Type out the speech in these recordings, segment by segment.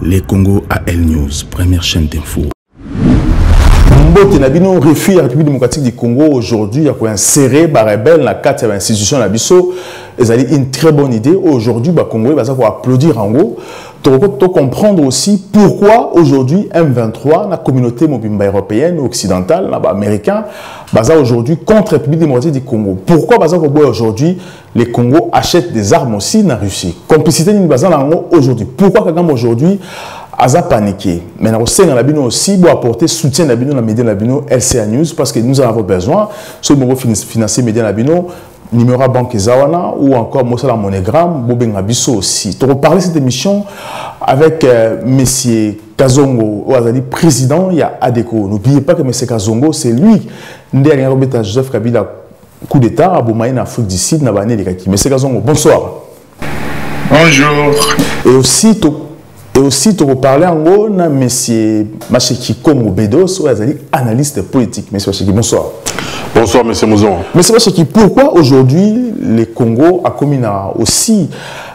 Les Congo AL News, première chaîne d'info. Mbote Nabino refus la République démocratique du Congo aujourd'hui, il y a quoi insérer les rebelles dans la carte de l'institution Nabiso. C'est une très bonne idée. Aujourd'hui, les Congolais vont applaudir en gros. Tu comprendre aussi pourquoi aujourd'hui M23, la communauté mobile européenne, occidentale, américaine, aujourd'hui contre la République démocratique du Congo. Pourquoi aujourd'hui les Congos achètent des armes aussi dans la Russie? Complicité aujourd'hui. Pourquoi Kagame aujourd'hui a paniqué? Mais nous aussi pour apporter soutien à la média LCA News parce que nous en avons besoin. Si nous financer les médias numéro banque Zawana ou encore Mossala Monogramme, Bobeng Abisso aussi. Tu reparler de cette émission avec M. Kazongo, président, il y a ADECO. N'oubliez pas que M. Kazongo, c'est lui, derrière Joseph Kabila, coup d'État, à Boumaï, en Afrique du Sud, dans l'année de Kaki. M. Kazongo, bonsoir. Bonjour. Et aussi, tu reparler en gros, M. Macheki Kongo Bedos, analyste politique. M. Macheki, bonsoir. Bonsoir, M. Mouzon. Mais c'est parce que pourquoi aujourd'hui les Congo a commis aussi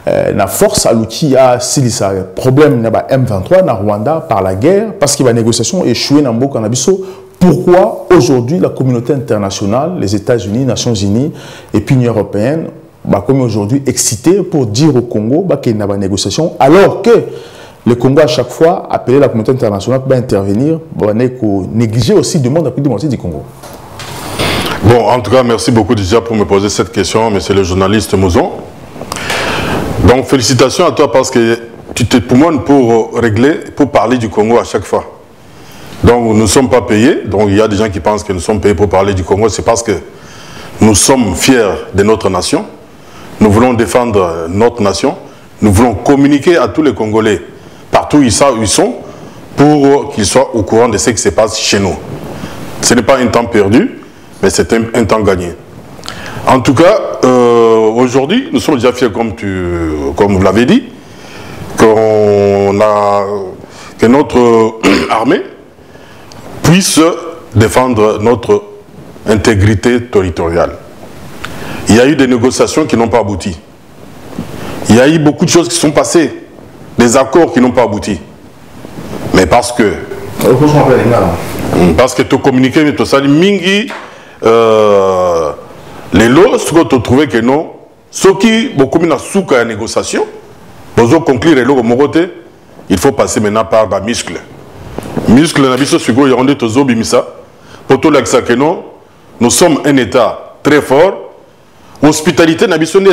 la force à l'outil à Silisa. Problème n'a M23 na Rwanda par la guerre parce qu'il y a une négociation échouée dans le Canabiso. Pourquoi aujourd'hui la communauté internationale, les États-Unis, les Nations Unies et puis l'Union européenne, comme aujourd'hui excité pour dire au Congo qu'il y a une négociation alors que le Congo à chaque fois appelé la communauté internationale pour intervenir, pour négliger aussi demande de la démocratie du Congo. Bon, en tout cas, merci beaucoup déjà pour me poser cette question, monsieur le journaliste Mouzon. Donc, félicitations à toi parce que tu te poumones pour régler, pour parler du Congo à chaque fois. Donc, nous ne sommes pas payés. Donc, il y a des gens qui pensent que nous sommes payés pour parler du Congo. C'est parce que nous sommes fiers de notre nation. Nous voulons défendre notre nation. Nous voulons communiquer à tous les Congolais, partout où ils sont, pour qu'ils soient au courant de ce qui se passe chez nous. Ce n'est pas un temps perdu, mais c'est un temps gagné. En tout cas, aujourd'hui, nous sommes déjà fiers, comme vous l'avez dit, que notre armée puisse défendre notre intégrité territoriale. Il y a eu des négociations qui n'ont pas abouti. Il y a eu beaucoup de choses qui sont passées, des accords qui n'ont pas abouti. Mais parce que tu communiques, mais tu sais, mingi, les lots, ce que tu trouves que non, ceux qui beaucoup de souka à négociation, pour conclure les lots il faut passer maintenant par la muscle. Muscle, pour tout l'accès que non, nous sommes un État très fort. Hospitalité, nous sommes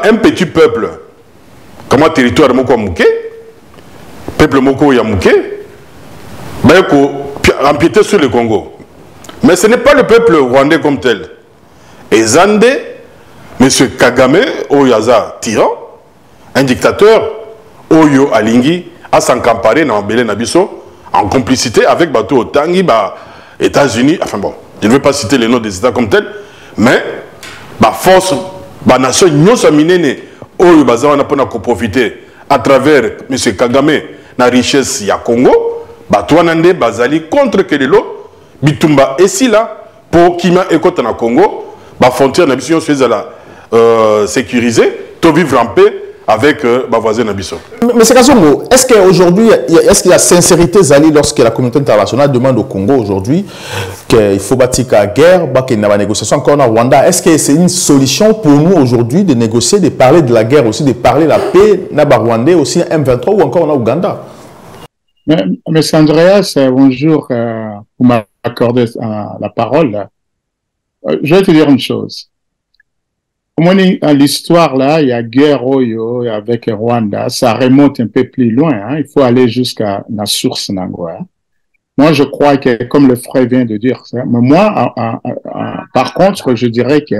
un petit peuple. Comment territoire peuple moko ya mouké, empiéter sur le Congo. Mais ce n'est pas le peuple rwandais comme tel. Et Zande, M. Kagame, Oyaza, tyran, un dictateur, Oyo Alingi, a s'encamparer dans Belé Nabiso, en complicité avec Bato Tangi, États-Unis, enfin bon, je ne vais pas citer les noms des États comme tel, mais force, nation, nous sommes minés, Oyo Baza, on a profité à travers M. Kagame, la richesse ya Congo, Batouanande Bazali contre Kelelo, Bitumba et si là, pour Kima et Kotana Congo, la frontière Nabisson soit sécurisée, tout vivre en paix avec ma voisin Nabisson. Mais c'est Kazongo, est-ce qu'aujourd'hui, est-ce qu'il y a sincérité Zali lorsque la communauté internationale demande au Congo aujourd'hui qu'il faut bâtir la guerre, qu'il y a une négociation encore en Rwanda? Est-ce que c'est une solution pour nous aujourd'hui de négocier, de parler de la guerre aussi, de parler de la paix, na Rwandais aussi M23 ou encore en Ouganda? Monsieur Andreas, bonjour, vous m'accordez la parole. Je vais te dire une chose. À l'histoire, là, il y a guerre Oyo avec Rwanda, ça remonte un peu plus loin, hein. Il faut aller jusqu'à la source Nangwa. Moi, je crois que, comme le frère vient de dire ça, mais moi, par contre, je dirais que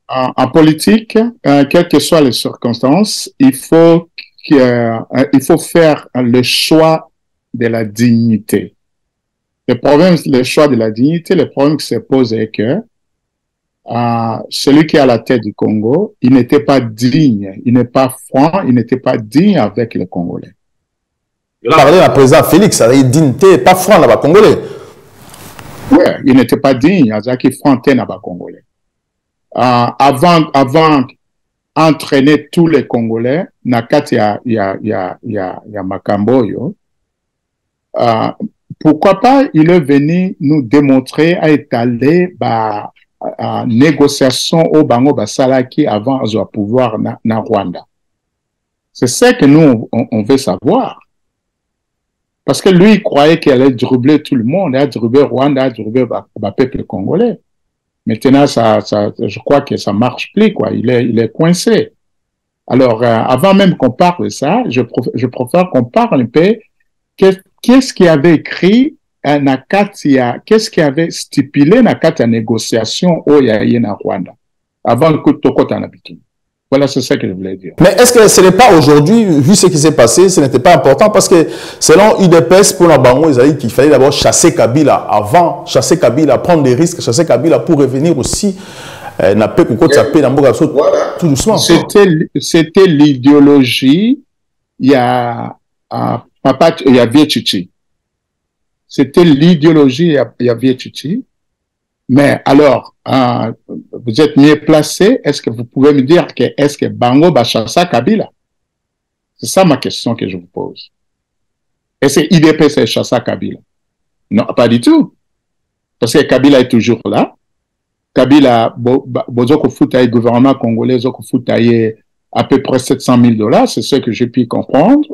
en politique, quelles que soient les circonstances, il faut faire le choix de la dignité. Le choix de la dignité, le problème qui se pose est que celui qui est à la tête du Congo, il n'était pas digne, il n'est pas franc, il n'était pas digne avec les Congolais. Il a parlé à la président Félix, ça a dit dignité, pas franc là-bas, Congolais. Oui, il n'était pas digne, il a dit franc là-bas, Congolais. Avant entraîner tous les Congolais, nakati ya Makamboyo. Pourquoi pas, il est venu nous démontrer à étaler négociation au Bango Basalaki avant de pouvoir na Rwanda. C'est ça que nous, on veut savoir. Parce que lui, il croyait qu'il allait dribbler tout le monde, il a dribblé Rwanda, il a dribblé le peuple congolais. Maintenant, je crois que ça marche plus, quoi. Il est coincé. Alors, avant même qu'on parle de ça, je préfère qu'on parle un peu qu'est-ce qui avait écrit qu'est-ce qui avait stipulé na kati ya négociation au na Rwanda avant que Tokota n'habite. Voilà, c'est ça que je voulais dire. Mais est-ce que ce n'est pas aujourd'hui, vu ce qui s'est passé, ce n'était pas important parce que selon UDPS, pour la Bango, ils ont dit qu'il fallait d'abord chasser Kabila avant, chasser Kabila, prendre des risques, chasser Kabila pour revenir aussi tout doucement. C'était l'idéologie, il y a Vietchichi. C'était l'idéologie, il y a Vietchichi. Mais alors, vous êtes mieux placé, est-ce que vous pouvez me dire est-ce que Bango va chasser Kabila? C'est ça ma question que je vous pose. Est-ce que IDPS chasse Kabila? Non, pas du tout. Parce que Kabila est toujours là. Kabila, le gouvernement congolais, à peu près $700,000, c'est ce que j'ai pu comprendre.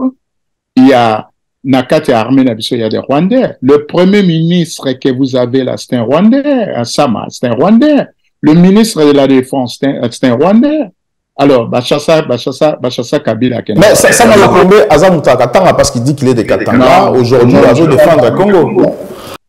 Il y a Nakati armée, il y a des Rwandais. Le premier ministre que vous avez là, c'est un Rwandais. Sama, c'est un Rwandais. Le ministre de la Défense, c'est un Rwandais. Alors, Bachassa Kabila. Mais ça m'a tombé Azamouta Katanga parce qu'il dit qu'il est de Katanga. Aujourd'hui, il veut défendre le Congo.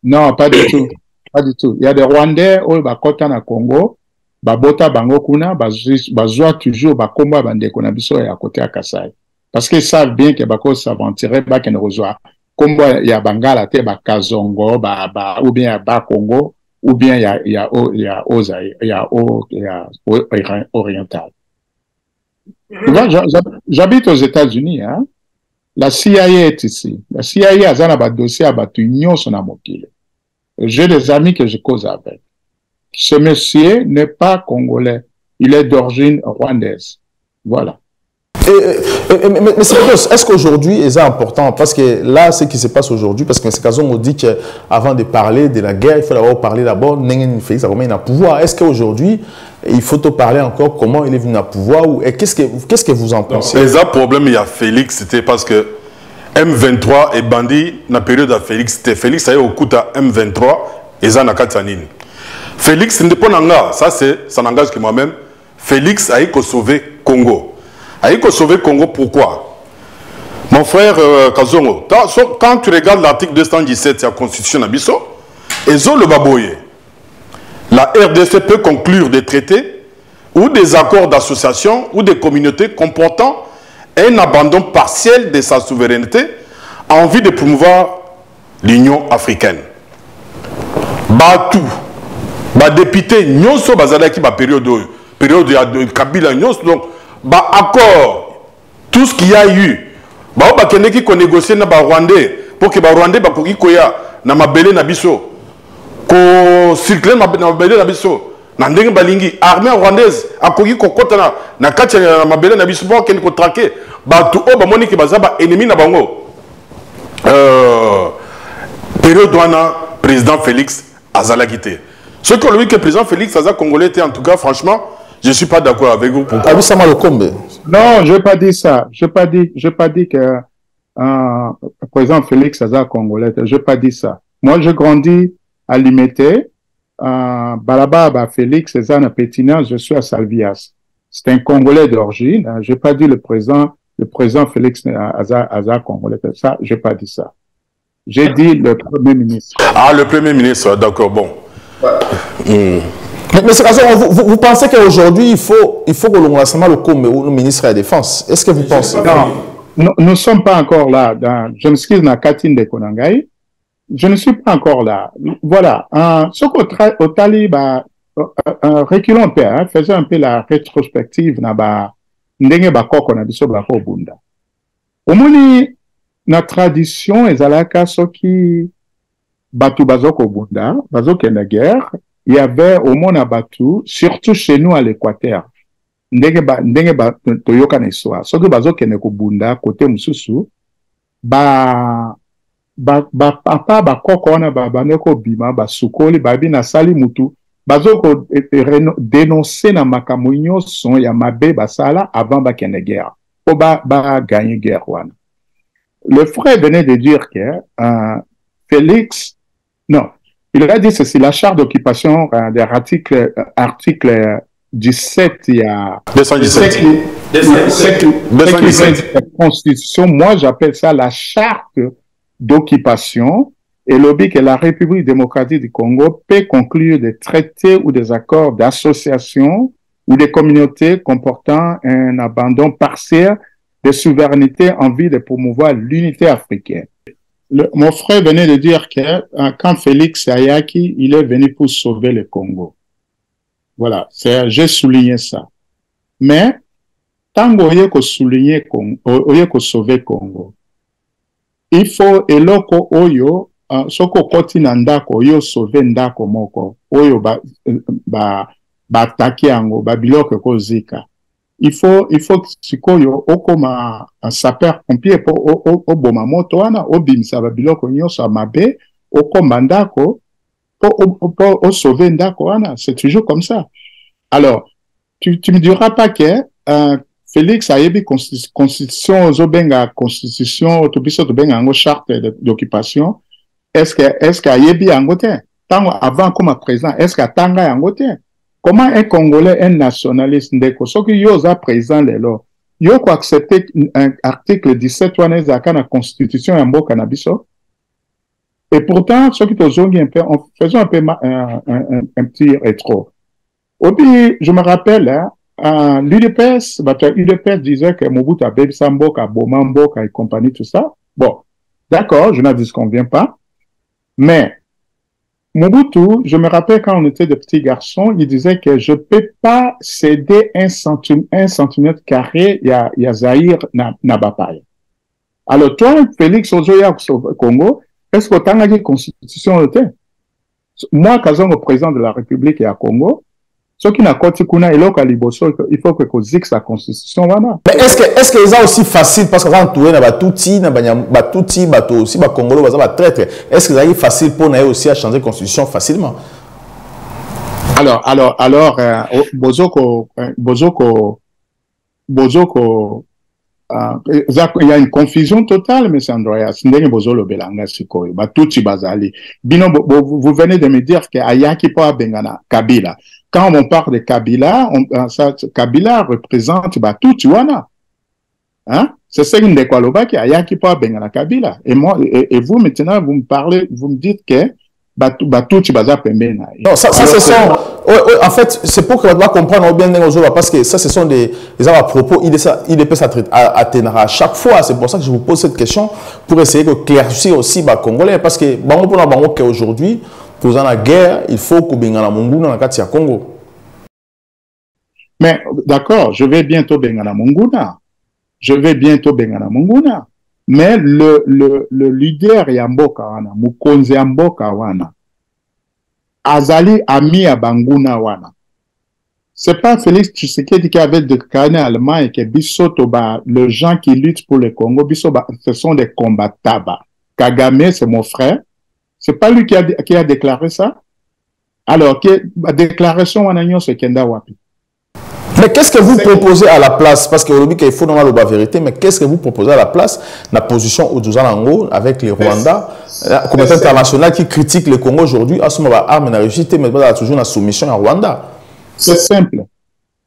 Non, pas du tout. Pas du tout. Il y a des Rwandais, au Bakota na Congo, Babota Bango Kuna, Bazwa toujours, Bakomba Bandeko na biso et à côté à Kasai. Parce qu'ils savent bien que Bako s'aventurer, Baken rejoint. Comme il y a Bangala, Bakazongo, ou bien à Bakongo, ou bien il y a Oriental. J'habite aux États-Unis, hein. La CIA est ici. La CIA a un dossier à Batunion son amokile. J'ai des amis que je cause avec. Ce monsieur n'est pas congolais. Il est d'origine rwandaise. Voilà. Mais est-ce qu'aujourd'hui, c'est important? Parce que là, ce qui se passe aujourd'hui, parce que c'est quand on dit qu'avant de parler de la guerre, il faut d'abord parler d'abord comment il a pouvoir. Est-ce qu'aujourd'hui, il faut te parler encore comment il est venu à pouvoir? Qu'est-ce que vous en pensez? Les problèmes, il y a Félix, c'était parce que M23 et Bandi, dans la période de Félix, c'était Félix, au coup de M23, et ça, Félix, ça n'engage que moi-même. Félix a sauvé Congo. A sauvé Congo, pourquoi? Mon frère Kazongo, quand tu regardes l'article 217 de la Constitution d'Abisso, le Baboye, la RDC peut conclure des traités ou des accords d'association ou des communautés comportant un abandon partiel de sa souveraineté en vue de promouvoir l'Union africaine. Batou, député, nyonso bazalaki ba période de Kabila nyonso donc accord, tout ce qu'il y a eu, qui ont négocié na Rwandais pour que Rwandais bakoki koya na mabele na biso, ko circuler na mabele na biso, na ndenge balingi armée rwandaise akoki kokota na kati na mabele na biso pour ken ko traquer batu o bamoni ki bazaba ennemi na bango. Période wana président Félix azalakité. Ce que lui que président Félix Aza congolais était en tout cas franchement je ne suis pas d'accord avec vous. Pourquoi? Non, je n'ai pas dit ça. Je n'ai pas dit que le président Félix Aza congolais. Je n'ai pas dit ça. Moi, je grandis à Limité. Balaba, Félix Aza na Pétina, je suis à Salvias. C'est un Congolais d'origine. Je n'ai pas dit le président Félix Aza congolais. Ça, je n'ai pas dit ça. J'ai dit le Premier ministre. Ah, le Premier ministre, d'accord, bon. Mais c'est vous pensez qu'aujourd'hui, il faut que l'on rassemble le ministre de la Défense. Est-ce que vous pensez? Non, nous ne sommes pas encore là. Je m'excuse, dans Katine de Konangai. Je ne suis pas encore là. Voilà. Ce qu'au Taliban, reculons un peu, faisons un peu la rétrospective. Au moins, la tradition est à la casse qui batu bazoko bunda, bazoko na guerre. Il y avait au monde à Batou, surtout chez nous à l'Équateur. ndenge toyoka na histoire soki bazokende kobunda kote mosusu papa bakoko wana babande kobima basukoli babi nasali mutu bazokodénonce na makambo nyonso ya mabe basala avant bakende guerre po baganye guerre wana. Le frère venait de dire que Félix, non, il a dit ceci, la charte d'occupation des article 17, il y a 217. La Constitution, moi j'appelle ça la charte d'occupation, et l'objet que la République démocratique du Congo peut conclure des traités ou des accords d'association ou des communautés comportant un abandon partiel de souveraineté en vue de promouvoir l'unité africaine. Mon frère venait de dire que quand Félix Ayaki, il est venu pour sauver le Congo. Voilà, j'ai souligné ça. Mais, tant qu'on y souligner qu'on sauver le Congo, il faut, eloko oyo, soko koti na ndako, oyo sauver ndako moko, oyo ba attaquer ango, ba biloko ko zika. Il faut sikoyo okoma sapeur pompier po oboma moto wana obimisa ba biloko nyonso mabe okoma ndako po sauver ndako wana, c'est toujours comme ça. Alors tu me diras pas que Félix a yebi constitution zobenga constitution to biso to benga ngo charte d'occupation, est-ce que a yebi angote tango avant comme présent, est-ce que tanga angote? Comment un Congolais, un nationaliste, ce qui est présent, il faut accepter un article 17 dans la Constitution en beau cannabis. Et pourtant, ce qui est faisons un peu un petit rétro. Et puis, je me rappelle, l'UDPS disait que Mobutu a Baby Samboka, Bomamboka et compagnie, tout ça. Bon, d'accord, je n'en disconviens pas. Mais, Mobutu, je me rappelle quand on était de petits garçons, il disait que je peux pas céder un centimètre carré, il y a Zaïre Nabapaya. Alors toi, Félix Ozoya au Congo, est-ce que tu as une constitution? Moi, quand je suis président de la République et à Congo, ce qui n'a pas été kuna il faut que Zik sa constitution voilà. Mais est-ce que c'est aussi facile parce que quand tu es na batuti bato aussi ba Congolais ba traître, est-ce que c'est facile pour naï aussi à changer constitution facilement? Alors Bozoko il y a une confusion totale, M. Andreas. Vous venez de me dire que Ayaki pa bengana Kabila. Quand on parle de Kabila, Kabila représente Batuti wana. Hein? C'est ça qui me dit Ayaki pa bengana Kabila. Et moi, et vous maintenant, vous me parlez, vous me dites que Batuti baza pembena. Non, ça ce sont. En fait, c'est pour que on doit comprendre bien parce que ça, ce sont des propos. Il peut s'atteindre à chaque fois. C'est pour ça que je vous pose cette question pour essayer de claircir aussi les Congolais. Parce que aujourd'hui, pour la guerre, il faut que Bengana Munguna dans le Congo. Mais d'accord, je vais bientôt Bengana Munguna. Mais le leader Yamboka wana, Mukonzi Yamboka wana, Azali ami à Banguna wana. C'est pas Félix Tshisekedi qui avait déclaré en allemand et que Bisoto, les gens qui luttent pour le Congo, Bisoto, ce sont des combattants. Kagame, c'est mon frère. C'est pas lui qui a déclaré ça. Alors, la déclaration wana c'est Kenda Wapi. Mais qu'est-ce que vous proposez à la place? Parce qu'aujourd'hui, il faut normalement la vérité, mais qu'est-ce que vous proposez à la place? La position au Douzalango avec les Rwandais, la communauté internationale qui critique le Congo aujourd'hui, à ce moment-là, arme n'a réussi, mais il y a toujours une soumission à Rwanda. C'est simple.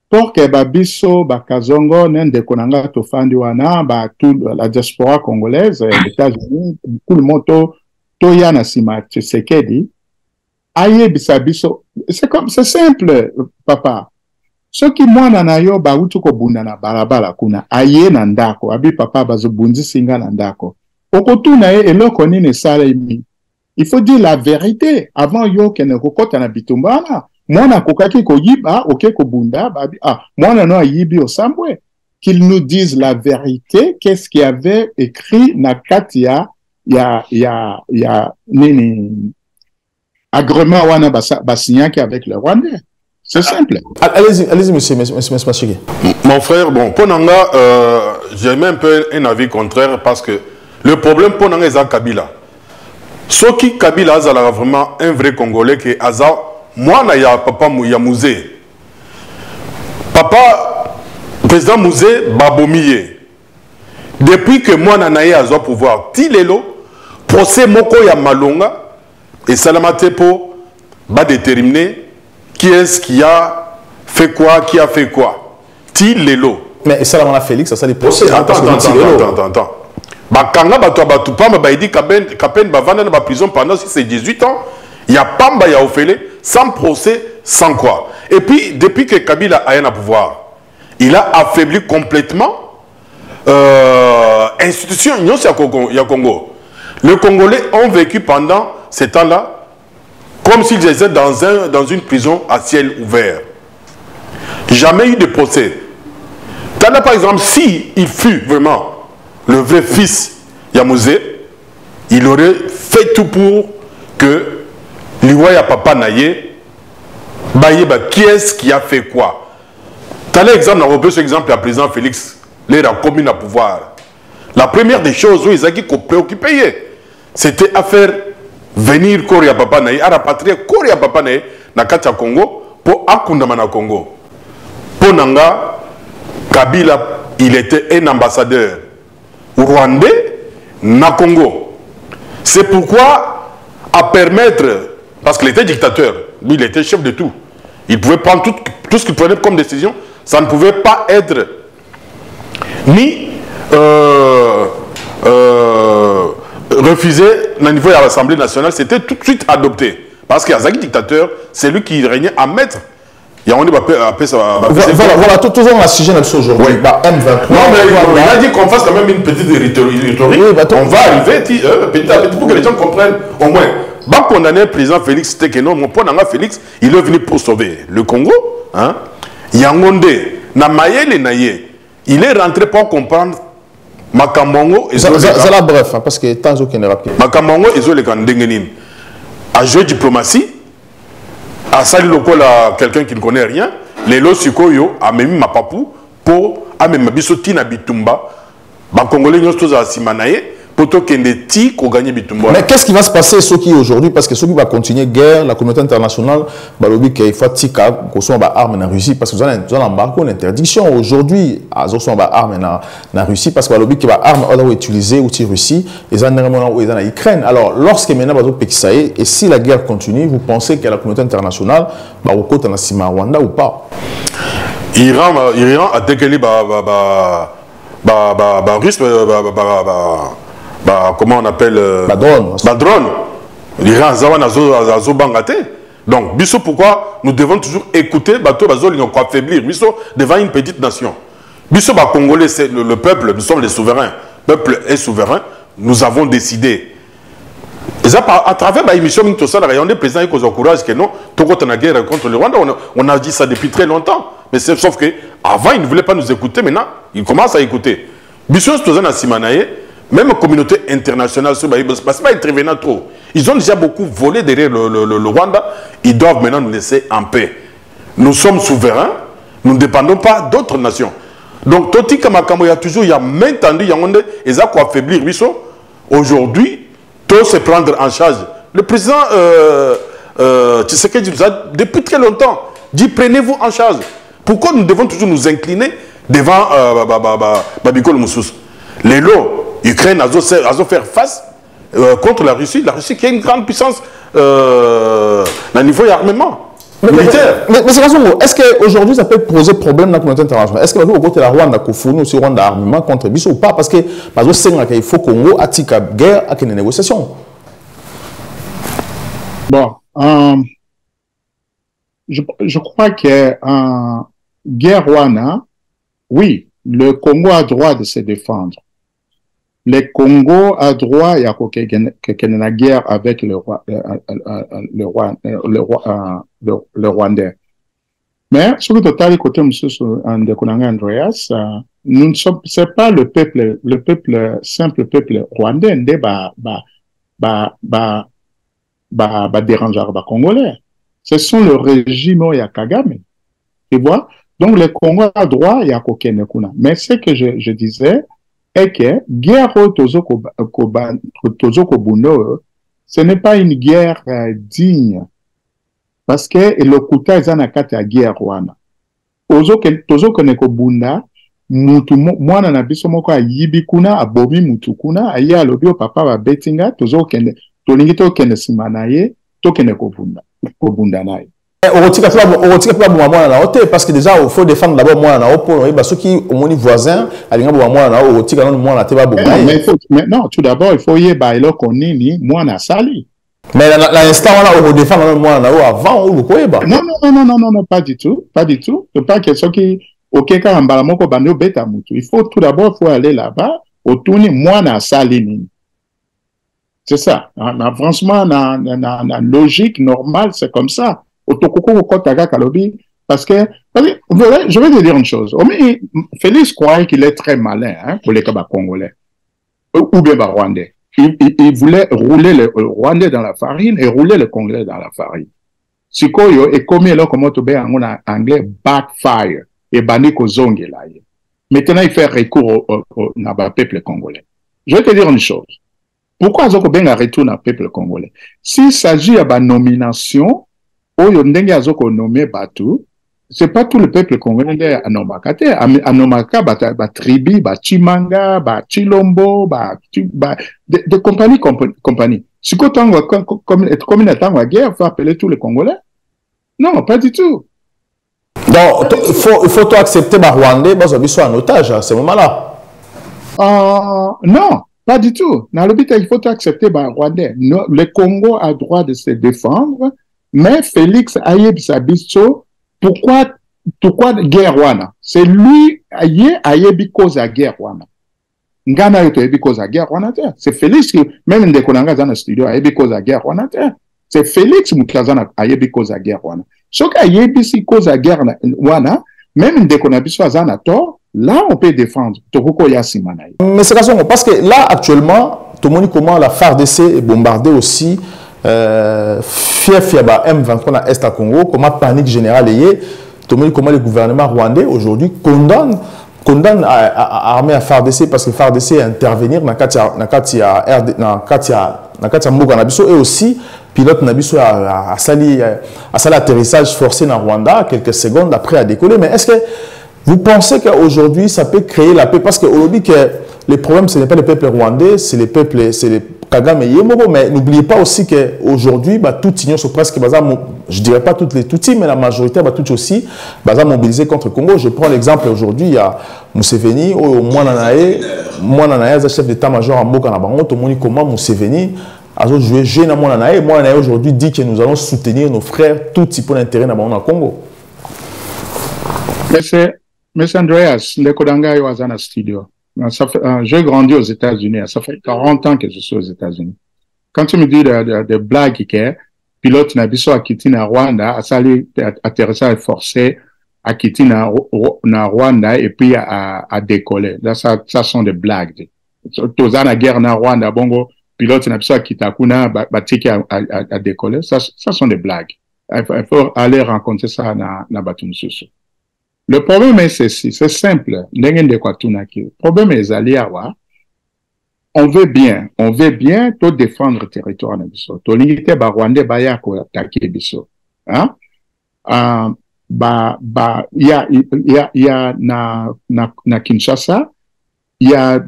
Pour que Babiso, Bakazongo, Nende Konanga, Tofandi Wana, la diaspora congolaise, les États-Unis, tout le monde, Toya Nasima Tshisekedi, Aye Bisabiso, c'est simple, papa. Ce qui moi nanayo ba utuko bunda na barabara kuna aye na ndako abi papa bazobundi singa na ndako okotu na ye eloko nini sala imi. Il faut dire la vérité avant yo kene kokota na bitumbana mwana kokaki ko yiba oke ko bunda babi mwana no yibi osambwe qu'ils nous disent la vérité. Qu'est-ce qu'il y avait écrit na katia ya nini agrément wana basignaki avec le Rwandais. C'est simple. Allez-y, monsieur Machigi. Mon frère, bon, pour Nanga, j'ai même un peu un avis contraire parce que le problème pour Nanga est Kabila. Ce qui Kabila a vraiment un vrai Congolais qui est moi, il y a papa Mouzé. Papa, président Mouzé, Babomiye. Depuis que moi, Nanaye a pouvoir, Tilelo, procès Moko ya Malonga, et Salamate pour déterminer qui est-ce qui a fait quoi, qui a fait quoi. Tilelo. Mais Salamana Félix, ça les procès. Attends. Bakanga Batu Pamba, il dit qu'Apen Bavana dans la prison pendant 18 ans, il y a Pamba, il y a Ophélie, sans procès, sans quoi. Et puis, depuis que Kabila a un pouvoir, il a affaibli complètement l'institution il y a Congo. Les Congolais ont vécu pendant ces temps-là comme s'ils étaient dans une prison à ciel ouvert. Jamais eu de procès. Tana, par exemple, si il fut vraiment le vrai fils Yamouzé, il aurait fait tout pour que l'Iwaya Papa Naye, qui est-ce qui a fait quoi? Tana exemple, on repère ce exemple, le président Félix, l'air a commune à pouvoir. La première des choses où ils ont préoccupé, c'était à faire venir Korea Papa Naye, à rapatrier Korea Papa Naye dans le Congo pour Akundamana Congo. Pour Nanga, Kabila, il était un ambassadeur rwandais na Congo. C'est pourquoi, à permettre, parce qu'il était dictateur, lui il était chef de tout, il pouvait prendre tout ce qu'il prenait comme décision, ça ne pouvait pas être ni refusé au niveau de l'Assemblée nationale, c'était tout de suite adopté. Parce qu'il y a un dictateur, c'est lui qui régnait à mettre. Il y a un voilà, toujours dans le sujet aujourd'hui. Oui. M23. Non, mais il a dit qu'on fasse quand même une petite rhétorique. Oui, on va arriver petit à petit pour que les gens comprennent au moins. Bah, condamner le président Félix Tekeno, mon point Félix, il est venu pour sauver le Congo. Hein? Yangonde, Namayele Naye, il est rentré pour comprendre Makamongo et c'est la bref, parce que tant que n'est rapide. Makamongo et Zolé Kandengenim. À jouer diplomatie, à saluer quelqu'un qui ne connaît rien, les Losikoyo a même ma papou pour amener ma bisoti na bitumba. Ba Congolais nous tous à Simanaye pour que les ti qu'on gagne bitumba. Mais qu'est-ce qui va se passer ce qui aujourd'hui, parce que ce qui va continuer guerre, la communauté internationale, balobi qu'il faut tika qu'on soit armes en Russie parce que vous avez un embargo, une interdiction aujourd'hui à soit armes en Russie parce que balobi qu'il va armes on utiliser outil Russie et en Ukraine. Alors lorsque maintenant bazo pekisaye et si la guerre continue, vous pensez que la communauté internationale va au côté de Rwanda ou pas? Iran a décalé russe comment on appelle drone. L'Iran a bangate. Donc, biso pourquoi nous devons toujours écouter bateau pour affaiblir biso devant une petite nation. Biso Congolais, c'est le peuple, nous sommes les souverains. Le peuple est souverain. Nous avons décidé. Et ça, à travers l'émission, on est présent et qu'on encourage que non, tout contre la guerre contre le Rwanda, on a dit ça depuis très longtemps. Mais sauf qu'avant, ils ne voulaient pas nous écouter, maintenant, ils commencent à écouter. Biso, c'est un Simanaye. Même la communauté internationale, ce n'est pas intervenant trop. Ils ont déjà beaucoup volé derrière le Rwanda. Ils doivent maintenant nous laisser en paix. Nous sommes souverains. Nous ne dépendons pas d'autres nations. Donc, Toti Kamakambo, il y a maintenant, il y a quoi affaiblir. Aujourd'hui, tout se prendre en charge. Le président Tshisekedi nous a, depuis très longtemps, dit prenez-vous en charge. Pourquoi nous devons toujours nous incliner devant Babikol Moussous? Les lots. L'Ukraine a fait face contre la Russie qui a une grande puissance au niveau d'armement militaire. Mais c'est est-ce qu'aujourd'hui ça peut poser problème dans la communauté internationale? Est-ce que au côté de la Rwanda, Kofouni aussi Rwanda armement contre Bissau ou pas? Parce que il faut que Congo attique la guerre avec une négociation. Bon, je crois que guerre Rwanda, oui, le Congo a droit de se défendre. Le Congo a droit, il y a une guerre avec le Rwandais. Mais, sur le total, côté de Konanga Andreas, nous ne sommes, c'est pas le simple peuple rwandais, dérangeant les Congolais. Ce sont le régime ya Kagame. Tu vois? Donc, le Congo a droit, il y a Kokene Kuna. Mais ce que je disais est que guerre Tozo Kobuno, ce n'est pas une guerre digne. Parce que le Kuta est en akate à guerre Rwanda. Tozo Kone Kobunda, mutu mwana na biso moko ayibi kuna abomi mutu kuna aye alobi o papa ba betinga tozo kende tolingi to kende simana ye to kende kobunda naye. Otika pas bon mwana na ote parce que déjà il faut défendre d'abord mwana na opo et parce qui au moni voisin alinga bon mwana na otika non mwana te ba bon. Mais non, tout d'abord il faut yeba eloko nini mwana sali. Mais l'instant on a défendre mwana na avant ou ko yeba. Non, pas du tout. C'est pas quelque chose qui OK quand mbala moko bando beta mutu. Il faut tout d'abord faut aller là-bas autourni mwana sali nini. C'est ça. Franchement na logique normale c'est comme ça. Parce que, je vais te dire une chose. Félix croyait qu'il est très malin pour les Kaba congolais. Ou bien rwandais. Il voulait rouler le rwandais dans la farine et rouler le congolais dans la farine. Sikoyo, et comme il a en anglais, backfire. Et baniko zonge là. Maintenant, il fait recours au peuple congolais. Je vais te dire une chose. Pourquoi Zoko Benga retourne au peuple congolais? S'il s'agit de nomination, c'est pas tout le peuple congolais à Nomaka. À Nomaka, Tribi, Chimanga, Chilombo, de compagnie. Si comme il attend la guerre, il faut appeler tous les Congolais? Non, pas du tout. Donc, il faut tout accepter Rwandais, ils sont en otage à ce moment-là. Non, pas du tout. Dans l'hôpital, il faut tout accepter Rwandais. Le Congo a droit de se défendre. Mais Félix Ayeb Sabiso, pourquoi guerre wana? C'est lui Ayeb cause à guerre wana. Ngana yoto Ayeb cause à guerre wana. C'est Félix qui, même ndekonanga dans le studio, Ayeb cause à guerre wana. C'est Félix Moutlazana Ayeb cause à guerre wana. Sauf qu'Ayeb si cause à guerre wana, même ndekonabiso azana tort, là on peut défendre. Tokoko yasimana. Mais c'est parce que là actuellement, tout le monde comment la FARDC est bombardée aussi. Fiaba M23 à Est à Congo, comment panique générale est, comment le gouvernement rwandais aujourd'hui condamne l'armée à FARDC parce que FARDC intervenir dans Katia Mboka Nabiso et aussi pilote Nabiso a sali atterrissage forcé dans Rwanda quelques secondes après à décoller. Mais est-ce que vous pensez qu'aujourd'hui ça peut créer la paix? Parce qu'aujourd'hui que le problème ce n'est pas le peuple rwandais, c'est les peuples, c'est les Kagame Yemobo, mais n'oubliez pas aussi qu'aujourd'hui, tout union sont presque, je dirais pas toutes les Tutsis, mais la majorité, tout aussi, mobilisé contre le Congo. Je prends l'exemple aujourd'hui, il y a Museveni, Mouananae, chef d'état-major en Mboka Nabango, tout le monde comment Museveni a joué jeune à Mouananae. Mouananae aujourd'hui dit que nous allons soutenir nos frères, tout type d'intérêt dans le Congo. Monsieur Andreas, le Kodanga est dans le studio. J'ai grandi aux États-Unis. Ça fait 40 ans que je suis aux États-Unis. Quand tu me dis de blagues que pilote Nabiso a quitté na Rwanda, a sali atterrissage forcé, a quitté na Rwanda et puis a décollé. Là, ça sont des blagues. Toza na guerre na Rwanda, bongo, pilote Nabiso a quitté kuna, batiki a décollé. Ça sont des blagues. Il faut aller rencontrer ça na Batumsusu. Le problème est ceci, c'est simple. Le problème est aliawa. On veut bien tout défendre le territoire na biso. To limite ba Rwandais ba ya ko attaquer biso. Hein? Il y a na Kinshasa, il y a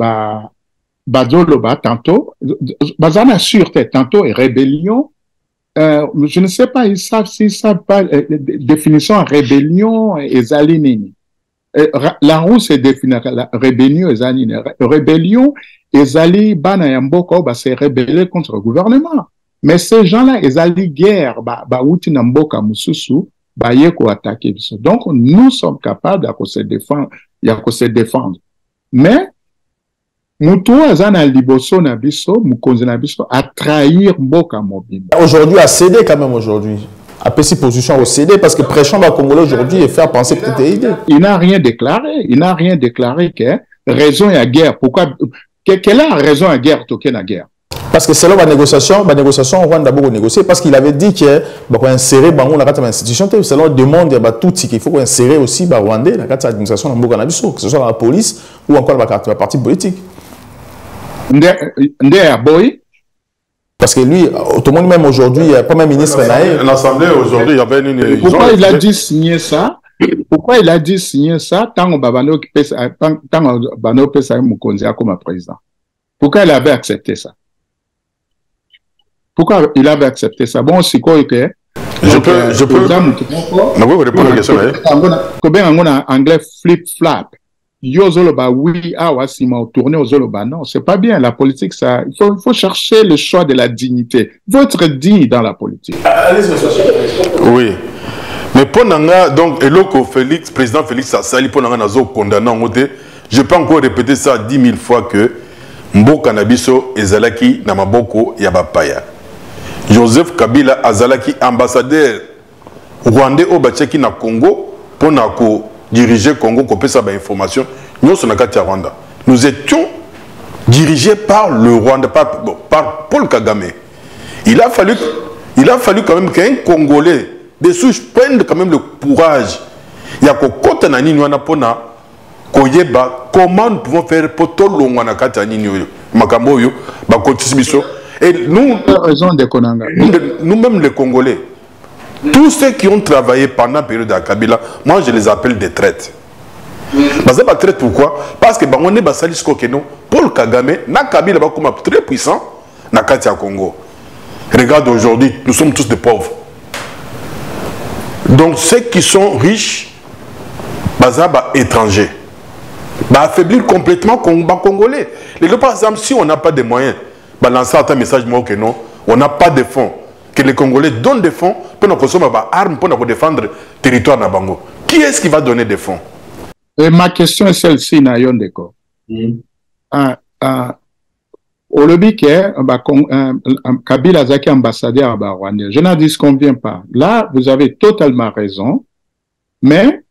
Zoloba tantôt, bazana sûreté tantôt et rébellion. Je ne sais pas, ils savent pas définition rébellion et zalinini. La roue c'est définir la rébellion et zalinini. Rébellion et zali bana yamboko c'est rébeller contre le gouvernement. Mais ces gens-là, ils allaient guerre outi namboka mususu yeko attaquer. Donc nous sommes capables de se défendre. Mais à trahir Mboka Mobimba. Aujourd'hui, à céder quand même aujourd'hui. À petite position au CD parce que prêchant va Congolais aujourd'hui et faire penser que c'était idée. Il n'a rien déclaré. Il n'a rien déclaré que raison et à guerre. Pourquoi? Quelle est la raison à guerre, toquer la guerre? Parce que selon la négociation, on va d'abord négocier parce qu'il avait dit que va insérer Bango dans l'institution. Selon demande, tout qu'il faut insérer aussi Rwandais dans l'administration de Mboka Nabiso, que ce soit dans la police ou encore dans la partie politique. Parce que lui, tout le monde, même aujourd'hui, il y a pas même ministre. L'Assemblée, aujourd'hui, il y avait une. Pourquoi il a dit signer ça? Pourquoi il a dit signer ça tant que Bano Pesa Mukonzi comme président? Pourquoi il avait accepté ça? Pourquoi il avait accepté ça? Bon, c'est quoi que. Je peux. Non, vous répondez à la question. En anglais, flip-flap. Yozoloba, oui, si tourner aux Zoloba. Non, c'est pas bien. La politique, ça. Il faut chercher le choix de la dignité. Il faut être digne dans la politique. Oui. Mais pour Nanga, donc, Eloko Félix, président Félix Assali, pour Nanga Nazo condamné en côté, je peux encore répéter ça 10 000 fois que Mboka Nabiso Ezalaki Namaboko Yabapaya. Joseph Kabila Azalaki, ambassadeur rwandais au Bachaki na Congo, pour diriger Congo, qu'on peut savoir information. Nous sommes à Rwanda. Nous étions dirigés par le Rwanda, par Paul Kagame. Il a fallu quand même qu'un Congolais des souches prennent quand même le courage. Il y a qu'au nani nous pona koyeba comment nous pouvons faire pour tout le monde kata nini makambo yo ba kontibiso et nous nous-mêmes les Congolais, tous ceux qui ont travaillé pendant la période de Kabila, moi je les appelle des traites. Mais c'est pas traite pourquoi? Parce que on est basali skokeno Paul Kagame na Kabila ba comme très puissant na kata Congo. Regarde aujourd'hui, nous sommes tous des pauvres. Donc ceux qui sont riches, bazaba étrangers, affaiblir complètement les Congolais. Par exemple, si on n'a pas de moyens, lancer un message que non, on n'a pas de fonds, que les Congolais donnent des fonds pour nous consommer des armes pour nous défendre le territoire de Bango. Qui est-ce qui va donner des fonds? Et ma question est celle-ci, Nayon Deko. Au lobby Kabila Zaki ambassadeur à Rwanda. Je n'en dis convient pas. Là, vous avez totalement raison. Mais,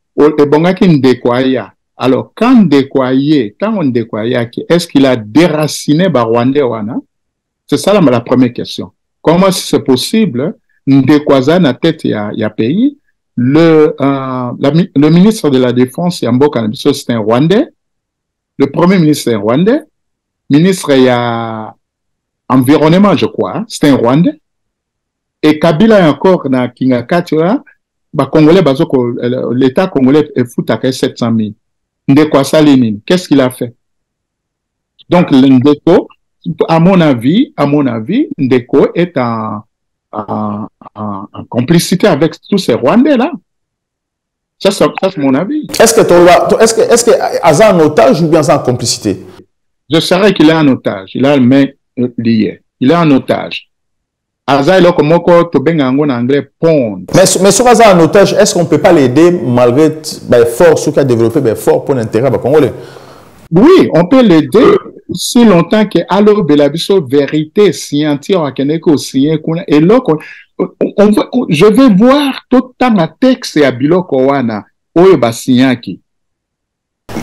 alors, quand on décoyait, est-ce qu'il a déraciné Rwanda? C'est ça la première question. Comment c'est possible? Ndekwaza na tête ya pays. Le ministre de la Défense, Mboka Nabiso, c'est un Rwandais. Le premier ministre, c'est un Rwandais. Ministre il y a environnement, je crois, c'est un Rwandais. Et Kabila encore dans Kingakati, Congolais, l'État congolais est fou à 700 000. Ndeko Salinine, qu'est-ce qu'il a fait? Donc, Ndeko, à mon avis, Ndeko est en complicité avec tous ces Rwandais-là. Ça, c'est mon avis. Est-ce que Aza en otage ou bien en complicité? Je saurais qu'il est en otage. Il a le main lié. Il est en otage. Aza est là comme en anglais pond. Mais sur Aza en otage, est-ce qu'on ne peut pas l'aider malgré les forces qui a développé des forts pour l'intérêt congolais? Oui, on peut l'aider si longtemps que alors Belabiso vérité scientifique et là je vais voir tout le temps texte à Biloko wana oyo basinyaki.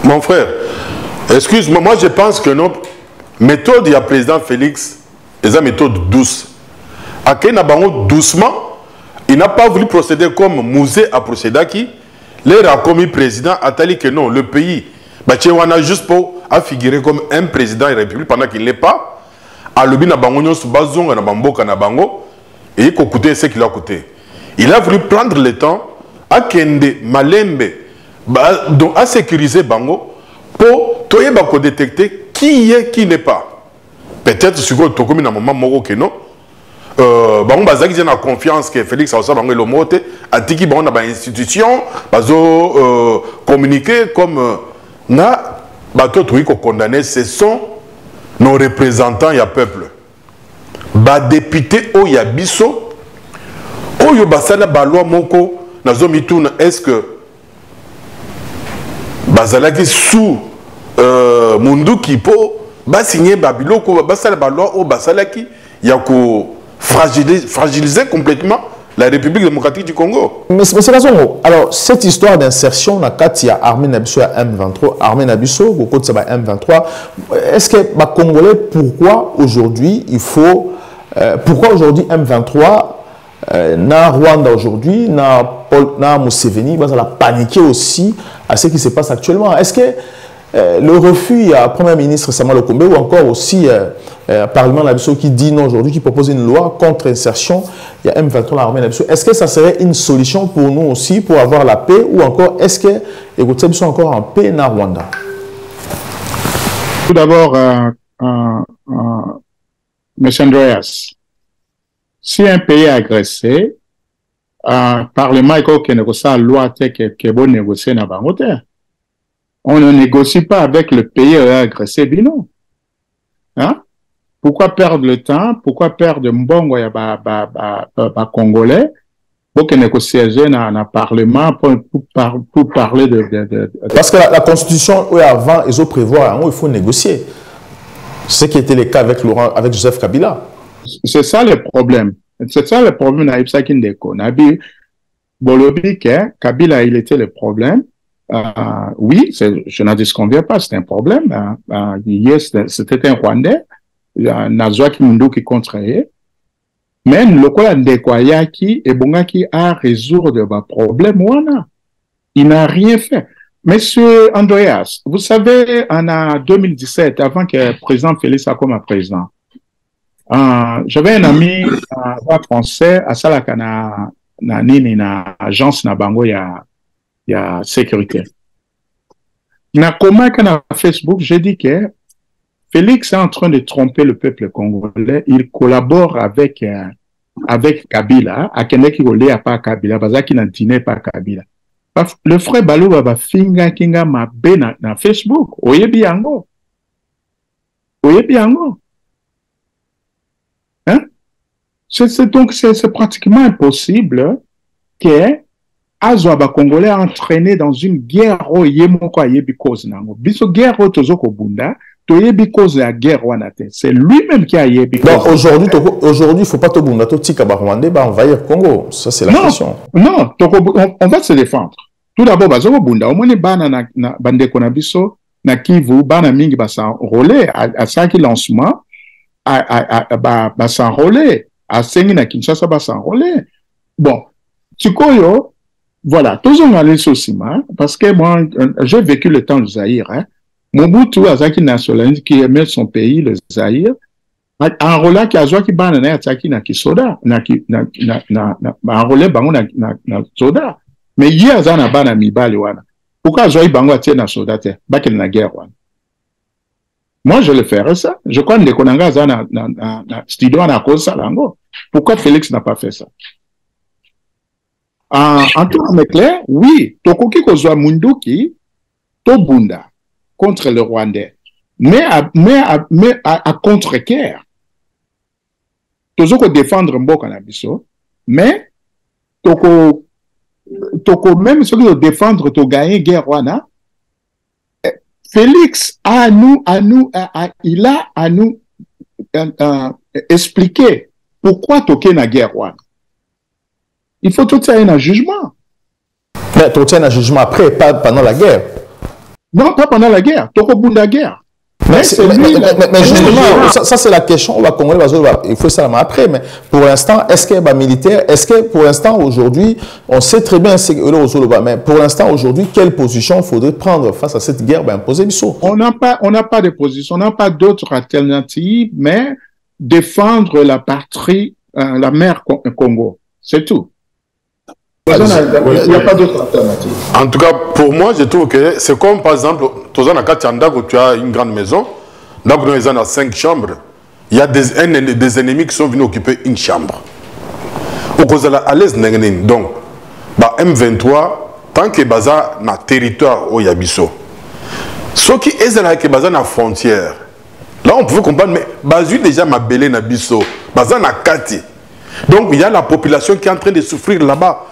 Mon frère, excuse-moi, moi je pense que notre méthode du président Félix est une méthode douce. À Kenabango doucement, il n'a pas voulu procéder comme Mouzé a procédé qui les a commis président a dit que non, le pays on a juste pour figurer comme un président de la République pendant qu'il n'est pas. À l'objet na bango nyo subazonga na bamboka na bango et il a coûté ce qu'il a coûté. Il a voulu prendre le temps à kende malembe donc à sécuriser bango pour toyer bako détecter qui est qui n'est pas. Peut-être sur le tokomi na moment moko que non. Bango bazaki j'ai na confiance que Félix a bango le moté a dit qu'il na ba institution bazo communiquer comme na bato truc condamné, ce sont nos représentants ya peuple. Ba député o ya biso o yo basala ba loi moko na zomi tourne est-ce que bazalaki sous mundu ki po ba signer ba biloko basala ba loi o basalaki ya ko fragiliser complètement la République démocratique du Congo. Mais c'est la zone. Alors, cette histoire d'insertion, il y a Armée Nabisso à M23, Armée Nabisso, au côté de M23. Est-ce que les Congolais, pourquoi aujourd'hui il faut. Pourquoi aujourd'hui M23, na Rwanda aujourd'hui, na Museveni, ils ont paniqué aussi à ce qui se passe actuellement? Est-ce que le refus à Premier ministre Samuel Okombe ou encore aussi Parlement Nabisso qui dit non aujourd'hui, qui propose une loi contre insertion, il y a M23 l'armée Nabisso. Est-ce que ça serait une solution pour nous aussi pour avoir la paix ou encore est-ce que les Goutseb sont encore en paix na Rwanda? Tout d'abord, M. Andreas, si un pays est agressé, Parlement est négocie la loi qui est bonne négocier dans la on ne négocie pas avec le pays agressé, bino. Hein? Pourquoi perdre le temps? Pourquoi perdre mbongo ya Congolais pour que négocier dans le Parlement pour parler de... Parce que la Constitution, oui, avant, ils ont prévu, il faut négocier. Ce qui était le cas avec Joseph Kabila. C'est ça le problème. C'est ça le problème d'Aïbsa Kindeko. Nabi Bolobi, Kabila, il était le problème. Oui, je n'en disconviens pas, c'est un problème. C'était un Rwandais, Nazwa Kimundu qui contrariait. Mais le quoi Ndekwayaki et Bongaki a résoudre de problème, il n'a rien fait. Monsieur Andreas, vous savez, en 2017, avant que le président Félix soit comme président, j'avais un ami français à Salakana, na agence na bango ya sécurité. Na comment na Facebook, j'ai dit que Félix est en train de tromper le peuple congolais. Il collabore avec Kabila, à Kendeki Olé à pas Kabila, Bazaki n'a dîné pas Kabila. Le frère Balou va finga kinga ma ben na Facebook. Oyebi yango. Hein? Donc c'est pratiquement impossible que Azoaba Congolais entraîné dans une guerre au Yemoko Yebi cause nango. Biso guerre au Tozoko Bunda, Toyebi cause la guerre wanate. C'est lui-même qui a Yebi cause. Aujourd'hui, il ne faut pas te bunda, Totika Rwandais va envahir Congo. Ça, c'est la question. Non, on va se défendre. Tout d'abord, Bazoko Bunda, au moins, bana na bande konabiso, na Kivu, bana mingi ba s'enrôler, à 5 lancements, ba s'enrôler, à 5 na Kinshasa ba s'enrôler. Bon, Tikoyo, voilà, tous on a les soucis, parce que moi, j'ai vécu le temps du Zaïre, hein. Mobutu, Azaki nationaliste, qui aimait son pays, le Zaïre, enrôlé qui a joué qui banane Azaki na Kisoda, enrôlé bango na soda. Mais il y a un ban à Mibali wana. Pourquoi Azoi bango a na soda te? Bakel na guerre wana. Moi, je le ferais ça. Je crois que les Konanga na studio na cause ça lango. Pourquoi Félix n'a pas fait ça? En termes clairs, oui, Tokoki Kozwa Munduki, Tobunda, contre le Rwandais, mais à contre-guerre. Tozoko défendre Mboka na biso, mais Toko même ceux qui défendre to gagner guerre Rwanda, Félix il a à nous expliquer pourquoi Toké na guerre Rwanda. Il faut tout ça un jugement. Mais tout ça un jugement après, pas pendant la guerre. Non, pas pendant la guerre. Toko bunda guerre. Mais justement, ça c'est la question. Il faut ça après. Mais pour l'instant, est-ce qu'il y a militaire? Est-ce que pour l'instant, aujourd'hui, on sait très bien mais pour l'instant, aujourd'hui, quelle position faudrait prendre face à cette guerre imposée? On n'a pas de position, on n'a pas d'autre alternative, mais défendre la patrie, la mer Congo. C'est tout. Il n'y a pas d'autre alternative. En tout cas, pour moi, je trouve que c'est comme, par exemple, tu as une grande maison, là, vous avez 5 chambres, il y a des ennemis qui sont venus occuper une chambre. À l'aise, donc, M23, tant que baza na territoire au Yabiso, ce qui est dans la frontière, là, on pouvait comprendre, mais bazu déjà ma belé na biso, baza na kati. Donc, il y a la population qui est en train de souffrir là-bas.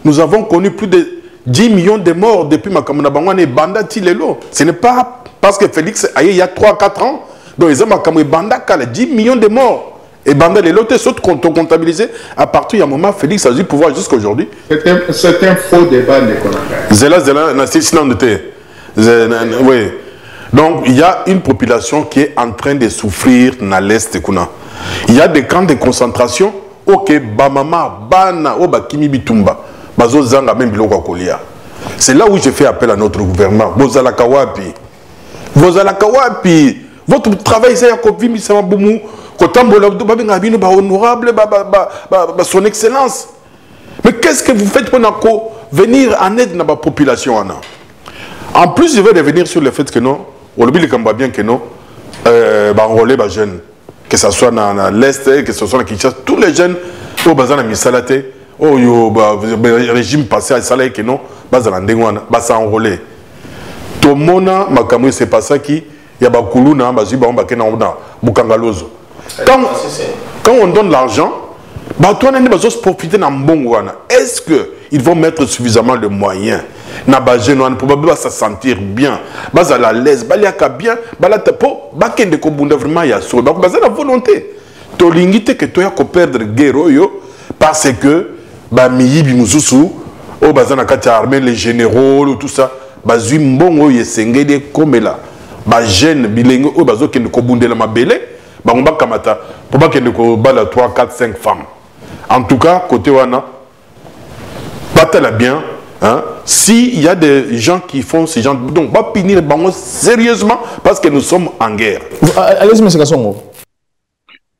Nous avons connu plus de 10 millions de morts depuis Makamuna Bangwane et Banda Tilelo. Ce n'est pas parce que Félix a il y a 3-4 ans. Donc, ils ont Makamuna Banda 10 millions de morts. Et banda les lots sont comptabilisés à partir du moment Félix a eu pouvoir jusqu'à aujourd'hui. C'est un faux débat de Zela, oui. Donc il y a une population qui est en train de souffrir dans l'Est de Kuna. Il y a des camps de concentration. Ok, Bamama, Bana, Obakimi Bitumba, Bazo Zanga, même Biloko Kolia. C'est là où j'ai fait appel à notre gouvernement. Bozalakawapi. Bozalakawapi. Votre travail, c'est Yakovi, c'est Maboumou. Honorable, son excellence. Mais qu'est-ce que vous faites pour venir en aide dans la population? En plus, je vais revenir sur le fait que non, on oublie bien que non, enrôler les jeunes, que ce soit dans l'Est, que ce soit dans Kinshasa, tous les jeunes, au bazar de Misalate, au régime passé à Salé, que non, bazar de enrôler. Tout le monde, c'est pas ça qui, il y a beaucoup de gens qui ont Bukangalozo. Quand on donne l'argent, est-ce qu'ils vont mettre suffisamment de moyens pour se sentir bien, à la l'aise, bien, vraiment la volonté. Que tu as perdre guerre parce que les généraux, tout ça, jeune bilingue au bazo qui ne kobundela mabele ba on ba kamata pour pas que ne ko bala 3 4 5 femmes. En tout cas côté wana batala bien hein, si il y a des gens qui font ces gens donc va punir bango sérieusement parce que nous sommes en guerre. Allez-y monsieur Kassongo.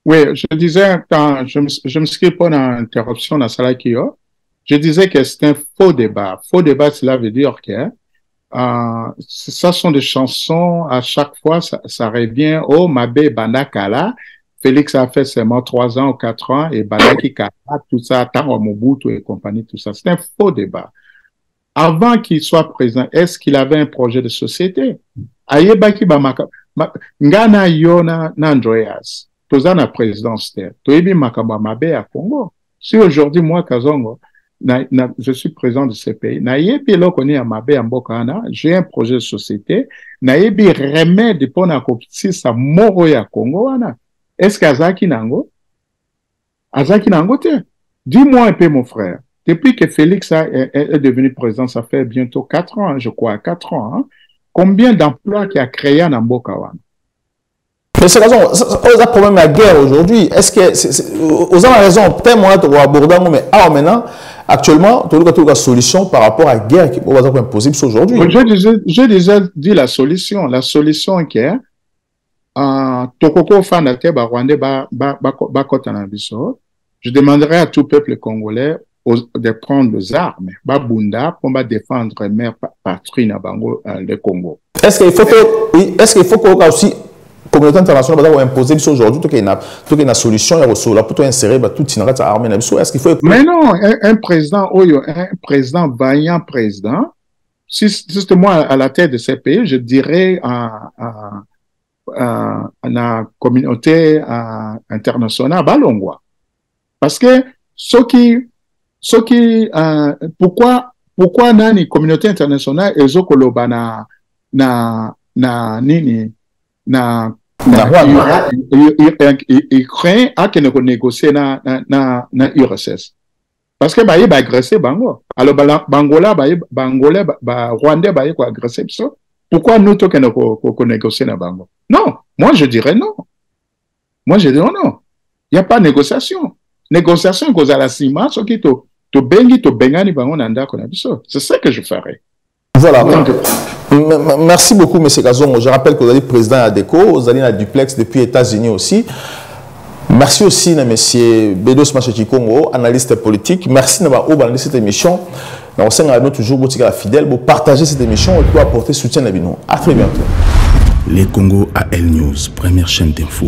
Oui, je disais quand je me suis pas dans interruption dans ça Kio, je disais que c'est un faux débat. Faux débat cela veut dire que ça sont des chansons, à chaque fois, ça revient au Mabé Bandakala. Félix a fait seulement 3 ans ou 4 ans et Bandaki Kala, tout ça, Taro Mobutu et compagnie, tout ça. C'est un faux débat. Avant qu'il soit président, est-ce qu'il avait un projet de société? Ayebaki Bamaka, Ngana Yona Nandreas, Tozana présidence, Toebi Makamba Mabé à Congo. Si aujourd'hui, moi, Kazongo, je suis président de ce pays. J'ai un projet de société. Nayebi remède pour na kopsi sa moro ya Congo wana. Est-ce qu'Azaki Nango? Azaki Nango te? Dis-moi un peu mon frère. Depuis que Félix est devenu président, ça fait bientôt 4 ans, je crois, 4 ans. Hein? Combien d'emplois qu'il a créé à Mboka wana? Mais c'est raison, on a problème la guerre aujourd'hui. Est-ce que, vous avez raison, peut-être moi, tu vas aborder, mais maintenant, actuellement, tu as une solution par rapport à la guerre qui est impossible aujourd'hui. J'ai déjà dit la solution. La solution qui est, Tokoko Fanate, Rwandais, je demanderai à tout peuple congolais de prendre les armes, Bunda, pour défendre la mère patrie le Congo. Est-ce qu'il faut qu'on aussi la communauté internationale va imposer aujourd'hui tout qu'il y a une solution pour insérer toute une armée. Est-ce qu'il faut... Mais non, un président vaillant président, si c'était moi à la tête de ces pays, je dirais à la communauté internationale balongwa. Parce que pourquoi nani communauté internationale ezokoloba na Ukraine a que nous négocier na URSS parce que ba agresser bango alors bangola Rwandais ko agresser ça pourquoi nous to que nous négocier na bango non moi je dirais non il y a pas de négociation cause à la cima ce qui to bengani bango nanda ko na biso c'est ça que je ferais. Voilà. Merci beaucoup, M. Kazongo. Je rappelle que vous êtes président à DECO, vous êtes à Duplex depuis les États-Unis aussi. Merci aussi à M. Bedos Machechi-Kongo, analyste politique. Merci d'avoir cette émission. Nous sommes toujours fidèles pour partager cette émission et pour apporter soutien à nous. À très bientôt. Les Congo AL News, première chaîne d'info.